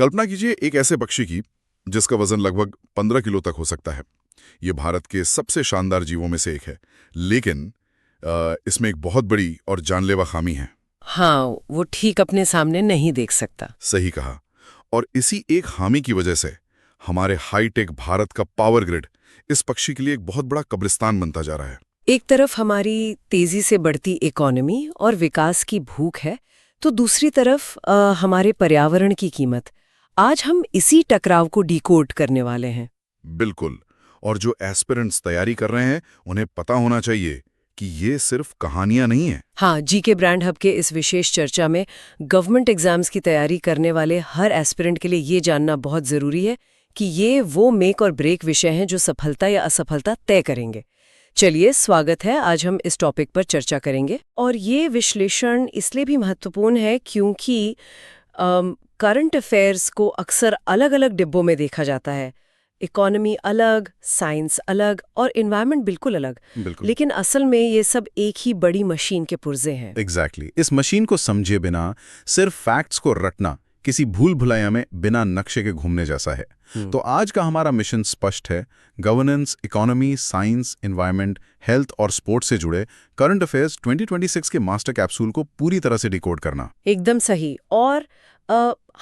कल्पना कीजिए एक ऐसे पक्षी की जिसका वजन लगभग 15 किलो तक हो सकता है। ये भारत के सबसे शानदार जीवों में से एक है, लेकिन इसमें एक बहुत बड़ी और जानलेवा खामी है। हाँ, वो ठीक अपने सामने नहीं देख सकता। सही कहा। और इसी एक खामी की वजह से हमारे हाईटेक भारत का पावर ग्रिड इस पक्षी के लिए एक बहुत बड़ा कब्रिस्तान बनता जा रहा है। एक तरफ हमारी तेजी से बढ़ती इकोनॉमी और विकास की भूख है, तो दूसरी तरफ हमारे पर्यावरण की कीमत। आज हम इसी टकराव को डिकोड करने वाले हैं। बिल्कुल। और जो एस्पिरेंट्स तैयारी कर रहे हैं उन्हें पता होना चाहिए कि ये सिर्फ कहानियां नहीं है। हाँ, जीके ब्रांड हब के इस विशेष चर्चा में गवर्नमेंट एग्जाम्स की तैयारी करने वाले हर एस्पिरेंट के लिए ये जानना बहुत जरूरी है कि ये वो मेक और ब्रेक विषय हैं जो सफलता या असफलता तय करेंगे। चलिए, स्वागत है। आज हम इस टॉपिक पर चर्चा करेंगे और ये विश्लेषण इसलिए भी महत्वपूर्ण है क्योंकि करंट अफेयर्स को अक्सर अलग-अलग डिब्बों में देखा जाता है। इकोनॉमी अलग, साइंस अलग और एनवायरनमेंट बिल्कुल अलग। बिल्कुल। लेकिन असल में ये सब एक ही बड़ी मशीन के पुर्जे हैं। एग्जैक्टली। इस मशीन को समझे बिना सिर्फ फैक्ट्स को रटना किसी भूल भुलैया में बिना नक्शे के घूमने जैसा है। तो आज का हमारा मिशन स्पष्ट है। Governance, economy, science, environment, health और स्पोर्ट्स से जुड़े करंट अफेयर्स 2026 के मास्टर कैप्सूल को पूरी तरह से डिकोड करना। एकदम सही। और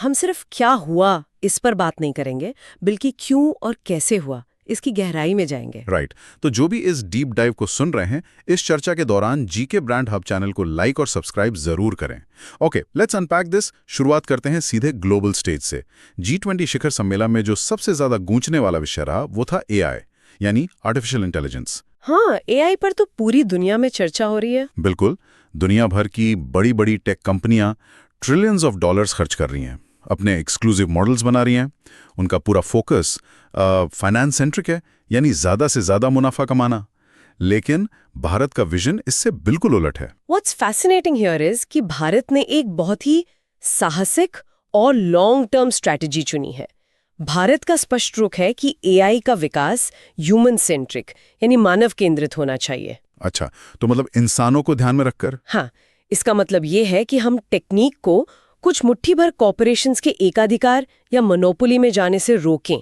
हम सिर्फ क्या हुआ इस पर बात नहीं करेंगे, बल्कि क्यों और कैसे हुआ इसकी गहराई में जाएंगे। राइट। तो जो भी इस डीप डाइव को सुन रहे हैं, इस चर्चा के दौरान जीके ब्रांड हब चैनल को लाइक और सब्सक्राइब जरूर करें। Okay, let's unpack this. शुरुआत करते हैं सीधे ग्लोबल स्टेज से। G20 शिखर सम्मेलन में जो सबसे ज्यादा गूंजने वाला विषय रहा वो था AI, यानी आर्टिफिशियल इंटेलिजेंस। हाँ, AI पर तो पूरी दुनिया में चर्चा हो रही है। बिल्कुल। दुनिया भर की बड़ी बड़ी टेक कंपनियां ट्रिलियंस ऑफ डॉलर्स खर्च कर रही हैं, अपने एक्सक्लूसिव मॉडल्स बना रही हैं। उनका पूरा फोकस फाइनेंस सेंट्रिक है, यानी ज्यादा से ज्यादा मुनाफा कमाना। लेकिन भारत का विजन इससे बिल्कुल उलट है। What's fascinating here is कि भारत ने एक बहुत ही साहसिक और लॉन्ग टर्म स्ट्रैटेजी चुनी है। भारत का स्पष्ट रुख है कि AI का विकास ह्यूमन सेंट्रिक यानी मानव केंद्रित होना चाहिए। अच्छा, तो मतलब इंसानों को ध्यान में रखकर। हाँ, इसका मतलब ये है कि हम टेक्निक को कुछ मुट्ठी भर कॉर्पोरेशंस के एकाधिकार या मोनोपोली में जाने से रोकें।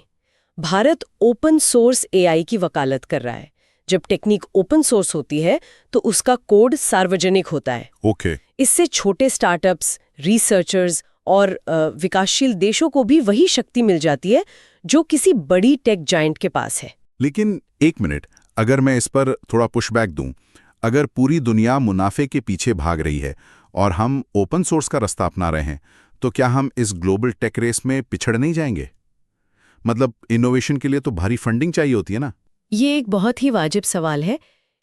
भारत ओपन सोर्स AI की वकालत कर रहा है। जब टेक्निक ओपन सोर्स होती है तो उसका कोड सार्वजनिक होता है। ओके। इससे छोटे स्टार्टअप्स, रिसर्चर्स और विकासशील देशों को भी वही शक्ति मिल जाती है जो किसी बड़ी टेक जायंट के पास है। लेकिन एक मिनट, अगर मैं इस पर थोड़ा पुशबैक दूं, अगर पूरी दुनिया मुनाफे के पीछे भाग रही है और हम ओपन सोर्स का रास्ता अपना रहे हैं, तो क्या हम इस ग्लोबल टेक रेस में पिछड़ नहीं जाएंगे? मतलब इनोवेशन के लिए तो भारी फंडिंग चाहिए होती है ना। ये एक बहुत ही वाजिब सवाल है,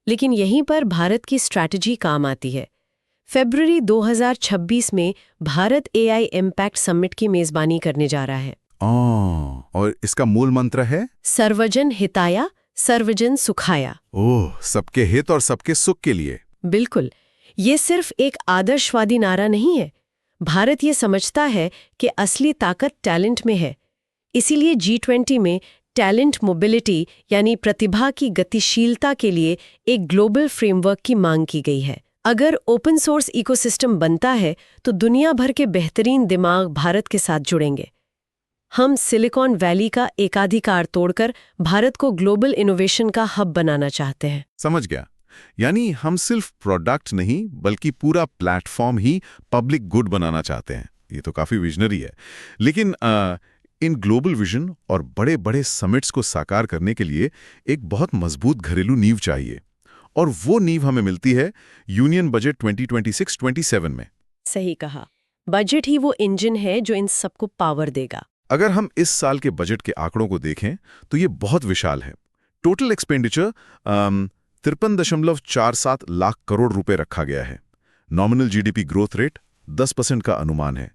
लेकिन यहीं पर भारत की स्ट्रैटेजी काम आती है। फरवरी 2026 में भारत AI इम्पैक्ट समिट की मेजबानी करने जा रहा है। और इसका मूल मंत्र है सर्वजन हिताया, सर्वजन सुखाया। ओह, सबके हित और सबके सुख के लिए। बिल्कुल। ये सिर्फ एक आदर्शवादी नारा नहीं है। भारत ये समझता है कि असली ताकत टैलेंट में है। इसीलिए G20 में टैलेंट मोबिलिटी यानी प्रतिभा की गतिशीलता के लिए एक ग्लोबल फ्रेमवर्क की मांग की गई है। अगर ओपन सोर्स इकोसिस्टम बनता है तो दुनिया भर के बेहतरीन दिमाग भारत के साथ जुड़ेंगे। हम सिलिकॉन वैली का एकाधिकार तोड़कर भारत को ग्लोबल इनोवेशन का हब बनाना चाहते हैं। समझ गया। यानी हम सिर्फ प्रोडक्ट नहीं बल्कि पूरा प्लेटफॉर्म ही पब्लिक गुड बनाना चाहते हैं। ये तो काफी विजनरी है। लेकिन इन ग्लोबल विजन और बड़े बड़े समिट्स को साकार करने के लिए एक बहुत मजबूत घरेलू नींव चाहिए, और वो नींव हमें मिलती है यूनियन बजट 2026-27 में। सही कहा। बजट ही वो इंजन है जो इन सबको पावर देगा। अगर हम इस साल के बजट के आंकड़ों को देखें तो ये बहुत विशाल है। टोटल एक्सपेंडिचर 53.47 लाख करोड़ रुपए रखा गया है। नॉमिनल GDP ग्रोथ रेट 10% का अनुमान है।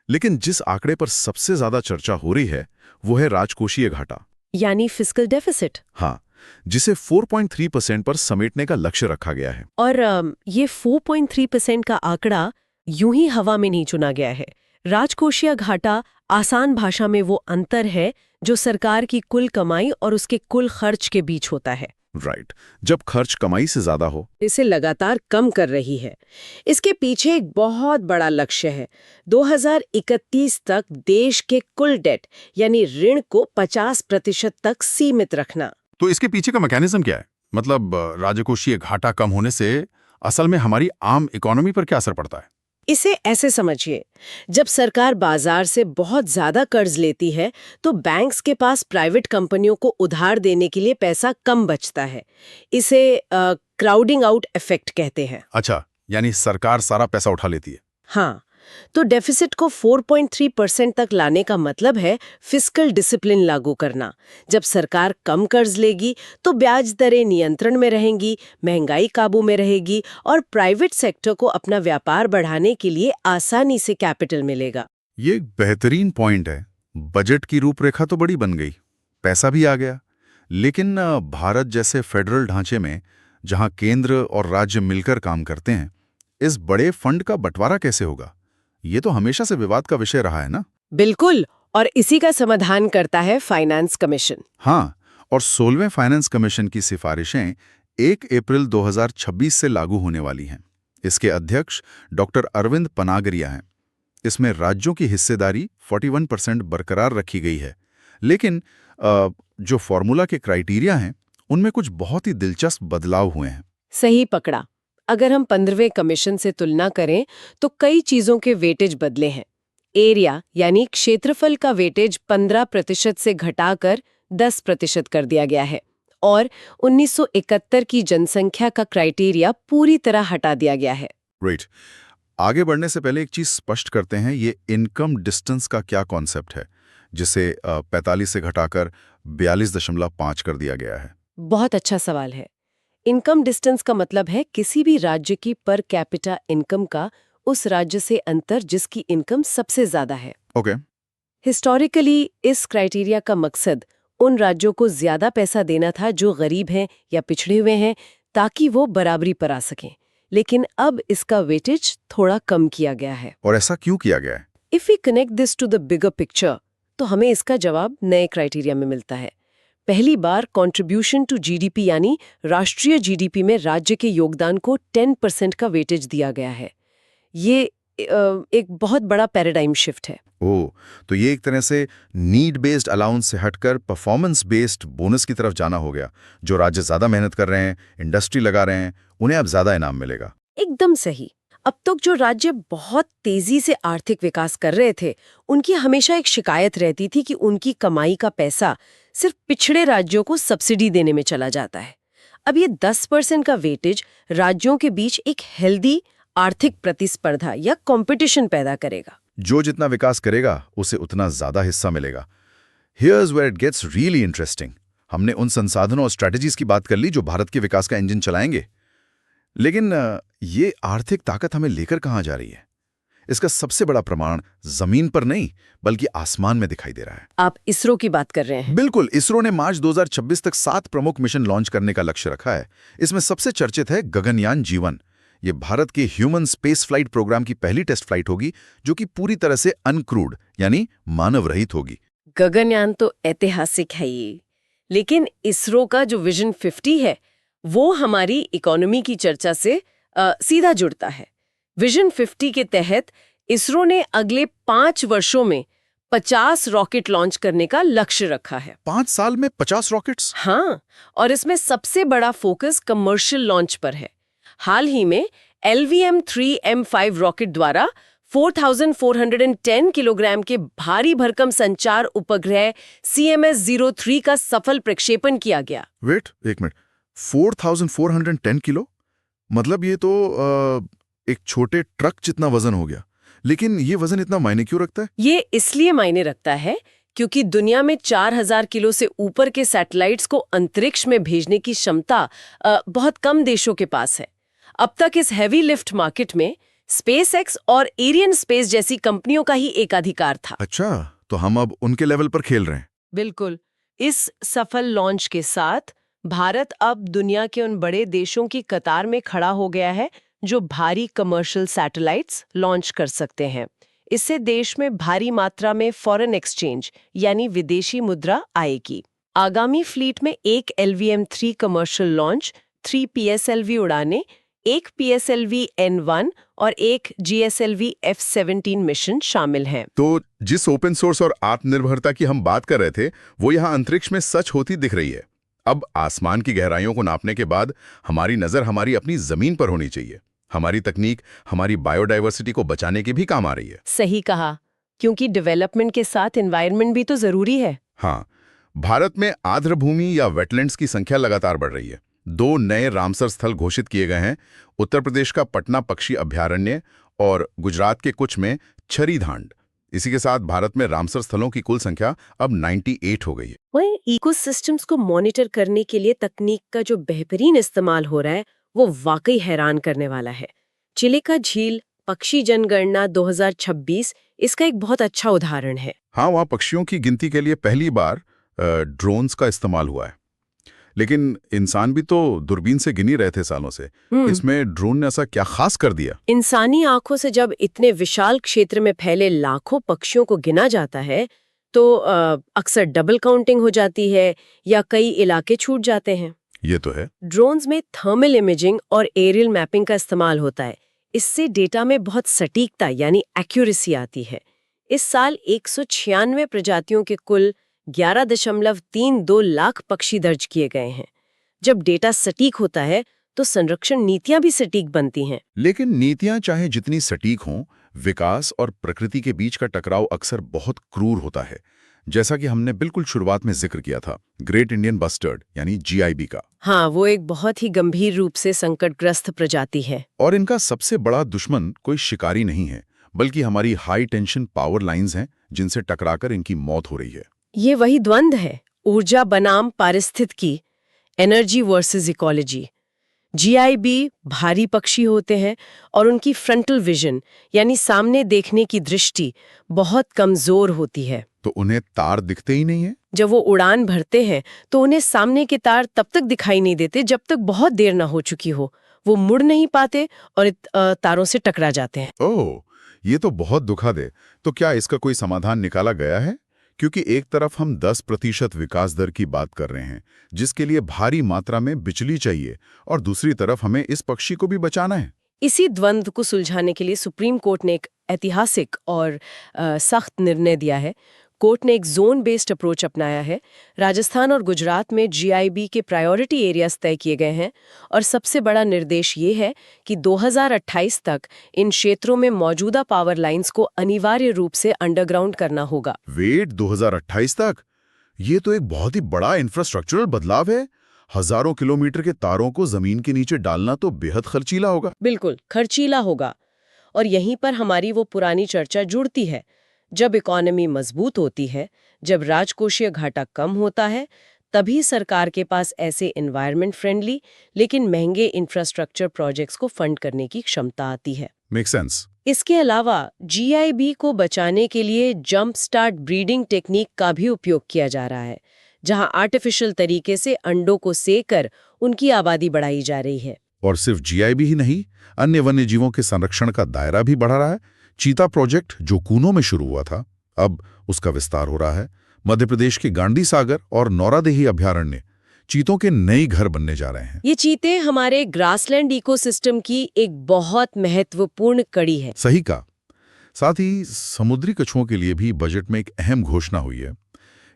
लेकिन जिस आंकड़े पर सबसे ज्यादा चर्चा हो रही है वो है राजकोषीय घाटा, यानी फिस्कल डेफिसिट। हाँ, जिसे 4.3% पर समेटने का लक्ष्य रखा गया है। और ये 4.3% का आंकड़ा यूं ही हवा में नहीं चुना गया है। राजकोषीय घाटा आसान भाषा में वो अंतर है जो सरकार की कुल कमाई और उसके कुल खर्च के बीच होता है। राइट। जब खर्च कमाई से ज्यादा हो। इसे लगातार कम कर रही है। इसके पीछे एक बहुत बड़ा लक्ष्य है। 2031 तक देश के कुल डेट यानी ऋण को 50% तक सीमित रखना। तो इसके पीछे का मैकेनिज्म क्या है? मतलब राजकोषीय घाटा कम होने से असल में हमारी आम इकोनॉमी पर क्या असर पड़ता है? इसे ऐसे समझिए, जब सरकार बाजार से बहुत ज्यादा कर्ज लेती है तो बैंक्स के पास प्राइवेट कंपनियों को उधार देने के लिए पैसा कम बचता है। इसे क्राउडिंग आउट इफेक्ट कहते हैं। अच्छा, यानी सरकार सारा पैसा उठा लेती है। हाँ, तो डेफिसिट को 4.3% तक लाने का मतलब है फिस्कल डिसिप्लिन लागू करना। जब सरकार कम कर्ज लेगी तो ब्याज दरें नियंत्रण में रहेंगी, महंगाई काबू में रहेगी और प्राइवेट सेक्टर को अपना व्यापार बढ़ाने के लिए आसानी से कैपिटल मिलेगा। ये एक बेहतरीन पॉइंट है। बजट की रूपरेखा तो बड़ी बन गई, पैसा भी आ गया, लेकिन भारत जैसे फेडरल ढांचे में जहां केंद्र और राज्य मिलकर काम करते हैं, इस बड़े फंड का बंटवारा कैसे होगा? ये तो हमेशा से विवाद का विषय रहा है ना? बिल्कुल, और इसी का समाधान करता है फाइनेंस कमीशन। हाँ, और 16वें फाइनेंस कमीशन की सिफारिशें 1 अप्रैल 2026 से लागू होने वाली हैं। इसके अध्यक्ष डॉक्टर अरविंद पनागरिया हैं। इसमें राज्यों की हिस्सेदारी 41% बरकरार रखी गई है, लेकिन जो फॉर्मूला के क्राइटेरिया हैं उनमें कुछ बहुत ही दिलचस्प बदलाव हुए हैं। सही पकड़ा। अगर हम 15वें कमीशन से तुलना करें तो कई चीजों के वेटेज बदले हैं। एरिया यानी क्षेत्रफल का वेटेज 15% से घटाकर 10% कर दिया गया है और 1971 की जनसंख्या का क्राइटेरिया पूरी तरह हटा दिया गया है। राइट। आगे बढ़ने से पहले एक चीज स्पष्ट करते हैं, ये इनकम डिस्टेंस का क्या कॉन्सेप्ट है जिसे 45 से घटाकर 42.5 कर दिया गया है? बहुत अच्छा सवाल है। इनकम डिस्टेंस का मतलब है किसी भी राज्य की पर कैपिटा इनकम का उस राज्य से अंतर जिसकी इनकम सबसे ज्यादा है। ओके। हिस्टोरिकली इस क्राइटेरिया का मकसद उन राज्यों को ज्यादा पैसा देना था जो गरीब हैं या पिछड़े हुए हैं, ताकि वो बराबरी पर आ सकें। लेकिन अब इसका वेटेज थोड़ा कम किया गया है। और ऐसा क्यों किया गया है? If we connect this to the bigger picture तो हमें इसका जवाब नए क्राइटेरिया में मिलता है। पहली बार कंट्रीब्यूशन टू जीडीपी यानी राष्ट्रीय जीडीपी में राज्य के योगदान को 10% का वेटेज दिया गया है। ये एक बहुत बड़ा पैराडाइम शिफ्ट है। ओह, तो ये एक तरह से नीड बेस्ड अलाउंस से हटकर परफॉर्मेंस बेस्ड बोनस की तरफ जाना हो गया। जो राज्य ज्यादा मेहनत कर रहे हैं, इंडस्ट्री लगा रहे हैं, उन्हें अब ज्यादा इनाम मिलेगा। एकदम सही। अब तक जो राज्य बहुत तेजी से आर्थिक विकास कर रहे थे, उनकी हमेशा एक शिकायत रहती थी कि उनकी कमाई का पैसा सिर्फ पिछड़े राज्यों को सब्सिडी देने में चला जाता है। अब ये 10% का वेटेज राज्यों के बीच एक हेल्दी आर्थिक प्रतिस्पर्धा या कंपटीशन पैदा करेगा। जो जितना विकास करेगा उसे उतना ज्यादा हिस्सा मिलेगा। Here's where it gets really interesting. हमने उन संसाधनों और स्ट्रैटेजीज की बात कर ली जो भारत के विकास का इंजन चलाएंगे, लेकिन ये आर्थिक ताकत हमें लेकर कहां जा रही है? इसका सबसे बड़ा प्रमाण जमीन पर नहीं बल्कि आसमान में दिखाई दे रहा है। आप इसरो की बात कर रहे हैं? बिल्कुल। इसरो ने मार्च 2026 तक 7 प्रमुख मिशन लॉन्च करने का लक्ष्य रखा है। इसमें सबसे चर्चित है गगनयान जीवन। ये भारत के ह्यूमन स्पेस फ्लाइट प्रोग्राम की पहली टेस्ट फ्लाइट होगी जो कि पूरी तरह से अनक्रूड यानी मानव रहित होगी। गगनयान तो ऐतिहासिक है ये, लेकिन इसरो का जो विजन 50 है वो हमारी इकोनॉमी की चर्चा से सीधा जुड़ता है। विजन 50 के तहत इसरो ने अगले 5 वर्षों में 50 रॉकेट लॉन्च करने का लक्ष्य रखा है। 5 साल में 50 रॉकेट्स? हाँ, और इसमें सबसे बड़ा फोकस कमर्शियल लॉन्च पर है। हाल ही में LVM-3M5 रॉकेट द्वारा 4410 किलोग्राम के भारी भरकम संचार उपग्रह CMS-03 का सफल प्रक्षेपण किया गया। वेट, एक मिनट। 4410 किलो? मतलब ये तो एक छोटे ट्रक जितना वजन हो गया। लेकिन ये वजन इतना मायने क्यों रखता है? ये इसलिए मायने रखता है क्योंकि दुनिया में 4000 किलो से ऊपर के सैटेलाइट्स को अंतरिक्ष में भेजने की क्षमता बहुत कम देशों के पास है। अब तक इस हैवी लिफ्ट मार्केट में SpaceX और एरियन स्पेस जैसी कंपनियों का ही एकाधिकार था। अच्छा, तो हम अब उनके लेवल पर खेल रहे हैं। बिल्कुल। इस सफल लॉन्च के साथ भारत अब दुनिया के उन बड़े देशों की कतार में खड़ा हो गया है जो भारी कमर्शियल सैटेलाइट्स लॉन्च कर सकते हैं। इससे देश में भारी मात्रा में फॉरेन एक्सचेंज यानी विदेशी मुद्रा आएगी। आगामी फ्लीट में एक LVM-3 कमर्शियल लॉन्च, 3 PSLV उड़ानें, एक PSLV N1 और एक GSLV F-17 मिशन शामिल हैं। तो जिस ओपन सोर्स और आत्मनिर्भरता की हम बात कर रहे थे, वो यहाँ अंतरिक्ष में सच होती दिख रही है। अब आसमान की गहराइयों को नापने के बाद हमारी नज़र हमारी अपनी जमीन पर होनी चाहिए। हमारी तकनीक हमारी बायोडायवर्सिटी को बचाने के भी काम आ रही है। सही कहा, क्योंकि डेवलपमेंट के साथ एनवायरनमेंट भी तो जरूरी है। हाँ, भारत में आर्द्रभूमि या वेटलैंड्स की संख्या लगातार बढ़ रही है। 2 नए रामसर स्थल घोषित किए गए हैं, उत्तर प्रदेश का पटना पक्षी अभयारण्य और गुजरात के कुछ में छरीधांड। इसी के साथ भारत में रामसर स्थलों की कुल संख्या अब 98 हो गई है। वहीं इकोसिस्टम्स को मॉनिटर करने के लिए तकनीक का जो बेहतरीन इस्तेमाल हो रहा है, वो वाकई हैरान करने वाला है। चिलिका झील पक्षी जनगणना 2026 इसका एक बहुत अच्छा उदाहरण है। हाँ, वहाँ पक्षियों की गिनती के लिए पहली बार ड्रोन्स का इस्तेमाल हुआ है, लेकिन इंसान भी तो दूरबीन से गिन ही रहे थे सालों से। इसमें ड्रोन ने ऐसा क्या खास कर दिया? इंसानी आंखों से जब इतने विशाल क्षेत्र में फैले लाखों पक्षियों को गिना जाता है, तो अक्सर डबल काउंटिंग हो जाती है या कई इलाके छूट जाते हैं। ये तो है। ड्रोन्स में थर्मल इमेजिंग और एरियल मैपिंग का इस्तेमाल होता है। इससे डेटा में बहुत सटीकता यानी एक्यूरेसी आती है। इस साल 196 प्रजातियों के कुल 11.32 लाख पक्षी दर्ज किए गए हैं। जब डेटा सटीक होता है तो संरक्षण नीतियां भी सटीक बनती हैं। लेकिन नीतियां चाहे जितनी सटीक हों, विकास और प्रकृति के बीच का टकराव अक्सर बहुत क्रूर होता है, जैसा कि हमने बिल्कुल शुरुआत में जिक्र किया था, ग्रेट इंडियन बस्टर्ड यानी GIB का। हाँ, वो एक बहुत ही गंभीर रूप से संकटग्रस्त प्रजाति है। और इनका सबसे बड़ा दुश्मन कोई शिकारी नहीं है, बल्कि हमारी हाई टेंशन पावर लाइंस हैं, जिनसे टकराकर इनकी मौत हो रही है। ये वही द्वंद्व है, ऊर्जा बनाम पारिस्थितिकी, एनर्जी वर्सेस इकोलॉजी। GIB भारी पक्षी होते हैं और उनकी फ्रंटल विजन यानी सामने देखने की दृष्टि बहुत कमजोर होती है। तो उन्हें तार दिखते ही नहीं है। जब वो उड़ान भरते हैं तो उन्हें सामने के तार तब तक दिखाई नहीं देते जब तक बहुत देर ना हो चुकी हो। वो मुड़ नहीं पाते और तारों से टकरा जाते हैं। ओह, ये तो बहुत दुखद है। तो क्या इसका कोई समाधान निकाला गया है? क्योंकि एक तरफ हम 10% विकास दर की बात कर रहे हैं, जिसके लिए भारी मात्रा में बिजली चाहिए, और दूसरी तरफ हमें इस पक्षी को भी बचाना है। इसी द्वंद्व को सुलझाने के लिए सुप्रीम कोर्ट ने एक ऐतिहासिक और सख्त निर्णय दिया है। कोर्ट ने एक जोन बेस्ड अप्रोच अपनाया है। राजस्थान और गुजरात में GIB के प्रायोरिटी एरियाज तय किए गए हैं और सबसे बड़ा निर्देश ये है कि 2028 तक इन क्षेत्रों में मौजूदा पावर लाइंस को अनिवार्य रूप से अंडरग्राउंड करना होगा। वेट, 2028 तक? ये तो एक बहुत ही बड़ा इंफ्रास्ट्रक्चरल बदलाव है। हजारों किलोमीटर के तारों को जमीन के नीचे डालना तो बेहद खर्चीला होगा। बिल्कुल खर्चीला होगा। और यहीं पर हमारी वो पुरानी चर्चा जुड़ती है। जब इकोनॉमी मजबूत होती है, जब राजकोषीय घाटा कम होता है, तभी सरकार के पास ऐसे एनवायरनमेंट फ्रेंडली लेकिन महंगे इंफ्रास्ट्रक्चर प्रोजेक्ट्स को फंड करने की क्षमता आती है। Make sense. इसके अलावा GIB को बचाने के लिए जंप स्टार्ट ब्रीडिंग टेक्निक का भी उपयोग किया जा रहा है, जहां आर्टिफिशियल तरीके से अंडों को सेकर उनकी आबादी बढ़ाई जा रही है। और सिर्फ GIB ही नहीं, अन्य वन्य जीवों के संरक्षण का दायरा भी बढ़ा रहा है। चीता प्रोजेक्ट जो कूनो में शुरू हुआ था, अब उसका विस्तार हो रहा है। मध्य प्रदेश के गांडी सागर और नौरादेही अभयारण्य चीतों के नए घर बनने जा रहे हैं। ये चीते हमारे ग्रासलैंड इकोसिस्टम की एक बहुत महत्वपूर्ण कड़ी है। सही कहा। साथ ही समुद्री कछुओं के लिए भी बजट में एक अहम घोषणा हुई है।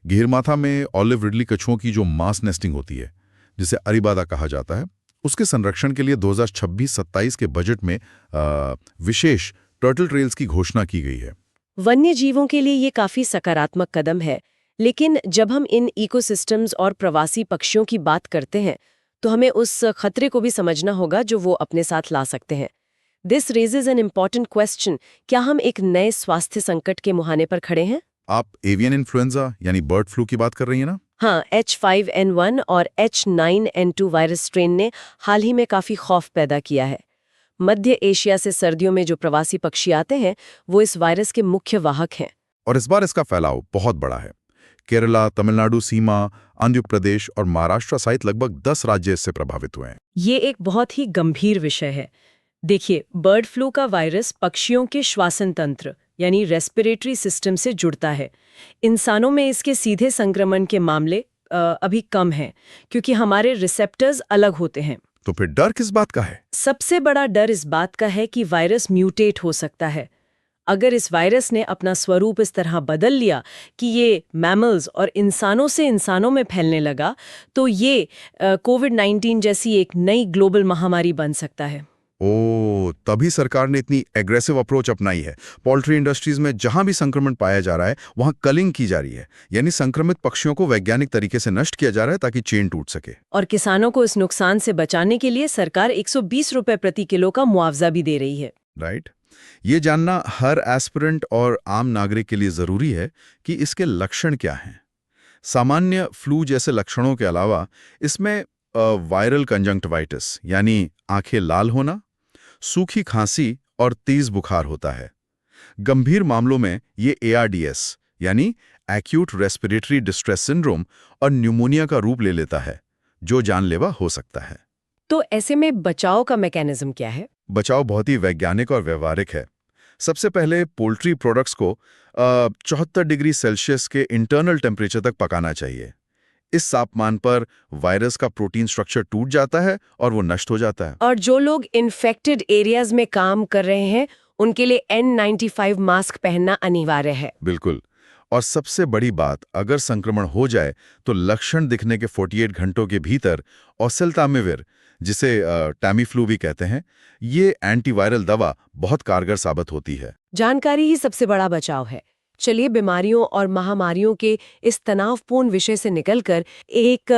घेरमाथा में ऑलिव रिडली कछुओं की जो मास नेस्टिंग होती है, जिसे अरीबादा कहा जाता है, उसके संरक्षण के लिए 2026-27 के बजट में विशेष टर्टल ट्रेल्स की घोषणा की गई है। वन्य जीवों के लिए ये काफी सकारात्मक कदम है, लेकिन जब हम इन इकोसिस्टम्स और प्रवासी पक्षियों की बात करते हैं तो हमें उस खतरे को भी समझना होगा जो वो अपने साथ ला सकते हैं। This raises an important question, क्या हम एक नए स्वास्थ्य संकट के मुहाने पर खड़े हैं? आप एवियन इन्फ्लुएंजा यानी बर्ड फ्लू की बात कर रही हैं ना? हाँ, H5N1 और H9N2 वायरस स्ट्रेन ने हाल ही में काफी खौफ पैदा किया है। मध्य एशिया से सर्दियों में जो प्रवासी पक्षी आते हैं, वो इस वायरस के मुख्य वाहक हैं। और इस बार इसका फैलाव बहुत बड़ा है। केरला, तमिलनाडु सीमा, आंध्र प्रदेश और महाराष्ट्र सहित लगभग 10 राज्य इससे प्रभावित हुए हैं। ये एक बहुत ही गंभीर विषय है। देखिए, बर्ड फ्लू का वायरस पक्षियों के श्वसन तंत्र यानी रेस्पिरेटरी सिस्टम से जुड़ता है। इंसानों में इसके सीधे संक्रमण के मामले अभी कम है, क्योंकि हमारे रिसेप्टर्स अलग होते हैं। तो फिर डर किस बात का है? सबसे बड़ा डर इस बात का है कि वायरस म्यूटेट हो सकता है। अगर इस वायरस ने अपना स्वरूप इस तरह बदल लिया कि ये मैमल्स और इंसानों से इंसानों में फैलने लगा, तो ये कोविड-19 जैसी एक नई ग्लोबल महामारी बन सकता है। ओ, तभी सरकार ने इतनी एग्रेसिव अप्रोच अपनाई है। पोल्ट्री इंडस्ट्रीज में जहां भी संक्रमण पाया जा रहा है वहां कलिंग की जा रही है, यानी संक्रमित पक्षियों को वैज्ञानिक तरीके से नष्ट किया जा रहा है ताकि चेन टूट सके। और किसानों को इस नुकसान से बचाने के लिए सरकार 120 रुपए प्रति किलो का मुआवजा भी दे रही है। राइट। ये जानना हर एस्पिरेंट और आम नागरिक के लिए जरूरी है कि इसके लक्षण क्या हैं। सामान्य फ्लू जैसे लक्षणों के अलावा इसमें वायरल कंजंक्टिवाइटिस यानी आंखें लाल होना, सूखी खांसी और तेज बुखार होता है। गंभीर मामलों में ये ARDS यानी एक्यूट रेस्पिरेटरी डिस्ट्रेस सिंड्रोम और न्यूमोनिया का रूप ले लेता है, जो जानलेवा हो सकता है। तो ऐसे में बचाव का मैकेनिज्म क्या है? बचाव बहुत ही वैज्ञानिक और व्यवहारिक है। सबसे पहले पोल्ट्री प्रोडक्ट्स को 74 डिग्री सेल्सियस के इंटरनल टेम्परेचर तक पकाना चाहिए। इस तापमान पर वायरस का प्रोटीन स्ट्रक्चर टूट जाता है और वो नष्ट हो जाता है। और जो लोग इन्फेक्टेड एरियाज में काम कर रहे हैं उनके लिए N95 मास्क पहनना अनिवार्य है। बिल्कुल। और सबसे बड़ी बात, अगर संक्रमण हो जाए तो लक्षण दिखने के 48 घंटों के भीतर ओसेल्टामिविर, जिसे टैमीफ्लू भी कहते हैं, ये एंटीवायरल दवा बहुत कारगर साबित होती है। जानकारी ही सबसे बड़ा बचाव है। चलिए बीमारियों और महामारियों के इस तनावपूर्ण विषय से निकलकर एक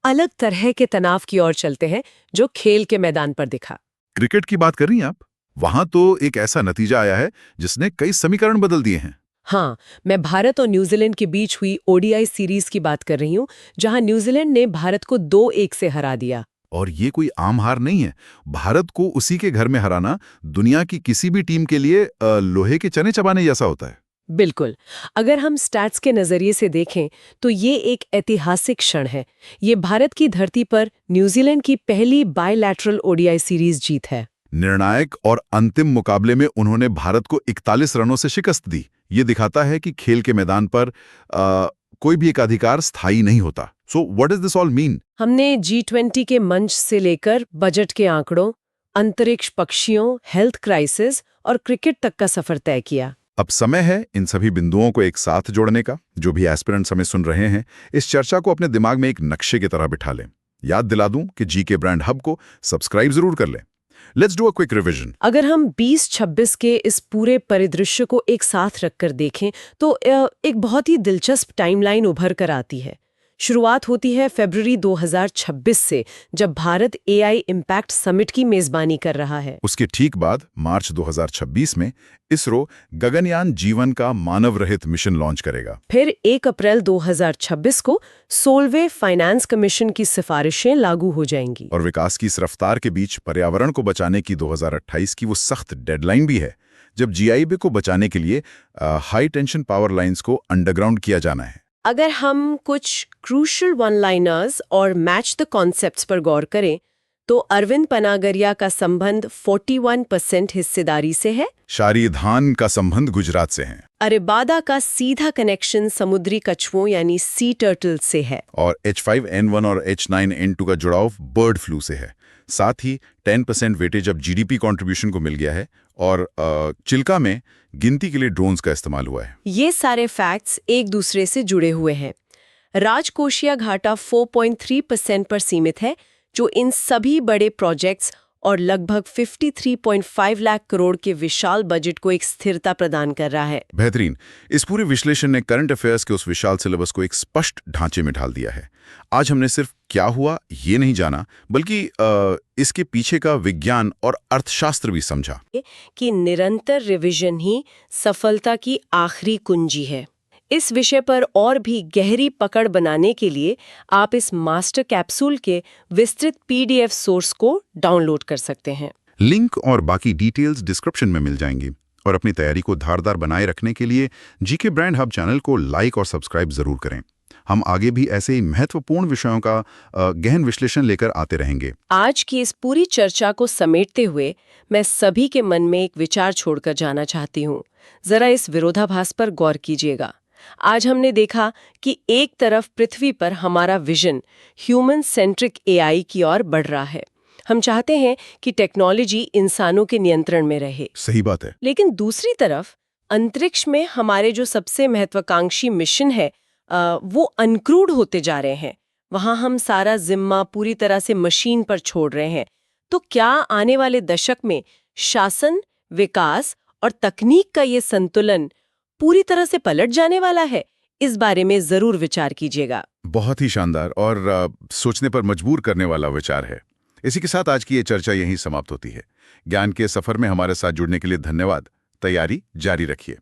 अलग तरह के तनाव की ओर चलते हैं जो खेल के मैदान पर दिखा। क्रिकेट की बात कर रही हैं आप? वहां तो एक ऐसा नतीजा आया है जिसने कई समीकरण बदल दिए हैं। हाँ, मैं भारत और न्यूजीलैंड के बीच हुई ODI सीरीज की बात कर रही हूँ, जहां न्यूजीलैंड ने भारत को 2-1 से हरा दिया। और ये कोई आम हार नहीं है। भारत को उसी के घर में हराना दुनिया की किसी भी टीम के लिए लोहे के चने चबाने जैसा होता है। बिल्कुल। अगर हम स्टैट्स के नजरिए से देखें तो ये एक ऐतिहासिक क्षण है। ये भारत की धरती पर न्यूजीलैंड की पहली बायलैटरल ODI सीरीज जीत है। निर्णायक और अंतिम मुकाबले में उन्होंने भारत को 41 रनों से शिकस्त दी। ये दिखाता है कि खेल के मैदान पर कोई भी एकाधिकार स्थायी नहीं होता। So what does this all mean? हमने G20 के मंच से लेकर बजट के आंकड़ों, अंतरिक्ष पक्षियों, हेल्थ क्राइसिस और क्रिकेट तक का सफर तय किया। अब समय है इन सभी बिंदुओं को एक साथ जोड़ने का। जो भी एस्पिरेंट्स हमें सुन रहे हैं, इस चर्चा को अपने दिमाग में एक नक्शे की तरह बिठा लें। याद दिला दूं कि GK ब्रांड हब को सब्सक्राइब जरूर कर लें। Let's do a quick revision. अगर हम 2026 के इस पूरे परिदृश्य को एक साथ रखकर देखें तो एक बहुत ही दिलचस्प टाइमलाइन उभर कर आती है। शुरुआत होती है फरवरी 2026 से, जब भारत AI इम्पैक्ट समिट की मेजबानी कर रहा है। उसके ठीक बाद मार्च 2026 में इसरो गगनयान जीवन का मानव रहित मिशन लॉन्च करेगा। फिर 1 अप्रैल 2026 को 16वें फाइनेंस कमीशन की सिफारिशें लागू हो जाएंगी। और विकास की इस रफ्तार के बीच पर्यावरण को बचाने की 2028 की वो सख्त डेडलाइन भी है, जब GIB को बचाने के लिए हाई टेंशन पावर लाइंस को अंडरग्राउंड किया जाना है। अगर हम कुछ क्रूशल वन लाइनर्स और मैच द कॉन्सेप्ट्स पर गौर करें तो अरविंद पनागरिया का संबंध 41% हिस्सेदारी से है। शारी धान का संबंध गुजरात से है। अरेबादा का सीधा कनेक्शन समुद्री कछुओं यानी सी टर्टल से है। और H5N1 और H9N2 का जुड़ाव बर्ड फ्लू से है। साथ ही 10% वेटेज अब GDP कंट्रीब्यूशन को मिल गया है और चिल्का में गिनती के लिए ड्रोन्स का इस्तेमाल हुआ है। ये सारे फैक्ट्स एक दूसरे से जुड़े हुए हैं। राजकोषीय घाटा 4.3% पर सीमित है, जो इन सभी बड़े प्रोजेक्ट्स और लगभग 53.5 लाख करोड़ के विशाल बजट को एक स्थिरता प्रदान कर रहा है। बेहतरीन। इस पूरे विश्लेषण ने करंट अफेयर्स के उस विशाल सिलेबस को एक स्पष्ट ढांचे में ढाल दिया है। आज हमने सिर्फ क्या हुआ ये नहीं जाना, बल्कि इसके पीछे का विज्ञान और अर्थशास्त्र भी समझा कि निरंतर रिवीजन ही सफलता की आखिरी कुंजी है। इस विषय पर और भी गहरी पकड़ बनाने के लिए आप इस मास्टर कैप्सूल के विस्तृत PDF सोर्स को डाउनलोड कर सकते हैं। लिंक और बाकी डिटेल्स डिस्क्रिप्शन में मिल जाएंगी। और अपनी तैयारी को धारदार बनाए रखने के लिए GK ब्रांड हब चैनल को लाइक और सब्सक्राइब जरूर करें। हम आगे भी ऐसे ही महत्वपूर्ण विषयों का गहन विश्लेषण लेकर आते रहेंगे। आज की इस पूरी चर्चा को समेटते हुए मैं सभी के मन में एक विचार छोड़कर जाना चाहती हूँ। जरा इस विरोधाभास पर गौर कीजिएगा। आज हमने देखा कि एक तरफ पृथ्वी पर हमारा विजन ह्यूमन सेंट्रिक एआई की ओर बढ़ रहा है। हम चाहते हैं कि टेक्नोलॉजी इंसानों के नियंत्रण में रहे। सही बात है। लेकिन दूसरी तरफ अंतरिक्ष में हमारे जो सबसे महत्वाकांक्षी मिशन है वो अनक्रूड होते जा रहे हैं। वहां हम सारा जिम्मा पूरी तरह से मशीन पर छोड़ रहे हैं। तो क्या आने वाले दशक में शासन, विकास और तकनीक का ये संतुलन पूरी तरह से पलट जाने वाला है? इस बारे में जरूर विचार कीजिएगा। बहुत ही शानदार और सोचने पर मजबूर करने वाला विचार है। इसी के साथ आज की ये चर्चा यहीं समाप्त होती है। ज्ञान के सफर में हमारे साथ जुड़ने के लिए धन्यवाद। तैयारी जारी रखिए।